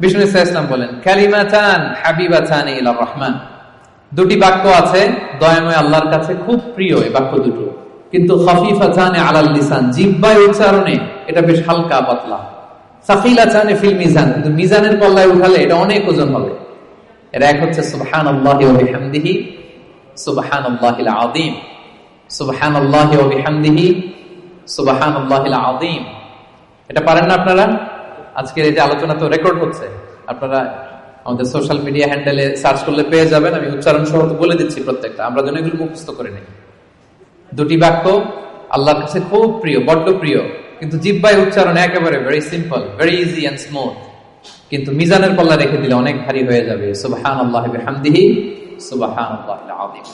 বিষ্ণু ইসলাম বলেন, কালিমাতান হাবিবাতান ইলার রহমান, দুটি বাক্য আছে দয়াময় আল্লাহর কাছে খুব প্রিয়, এই বাক্য দুটো, কিন্তু খাফিফাতান আলাল লিসান, জিহ্বায় উচ্চারণে এটা বেশ হালকা পাতলা। সাকিলাতান ফিল মিজান, কিন্তু মিজানের পাল্লায় উঠালে এটা অনেক ওজন হবে। এর এক হচ্ছে সুবহানাল্লাহি ওয়া বিহামদিহি সুবহানাল্লাহিল আযীম, সুবহানাল্লাহি ওয়া বিহামদিহি সুবহানাল্লাহিল আযীম। এটা পারেন না আপনারা? আজকের এই যে আলোচনা তো রেকর্ড হচ্ছে, আপনারা আমাদের সোশ্যাল মিডিয়া হ্যান্ডেলে সার্চ করলে পেয়ে যাবেন। আমি উচ্চারণ সহ বলে দিচ্ছি প্রত্যেকটা, আমরা যেন এগুলো মুখস্থ করে নিই। দুটি বাক্য আল্লাহর কাছে খুব প্রিয়, বড্ড প্রিয়, কিন্তু জিহ্বায় উচ্চারণ একেবারে very simple, very easy and smooth, কিন্তু মিজানের পাল্লা রেখে দিলে অনেক ভারী হয়ে যাবে। সুবহানাল্লাহি ওয়া বিহামদিহি সুবহানাল্লাহিল আযীম।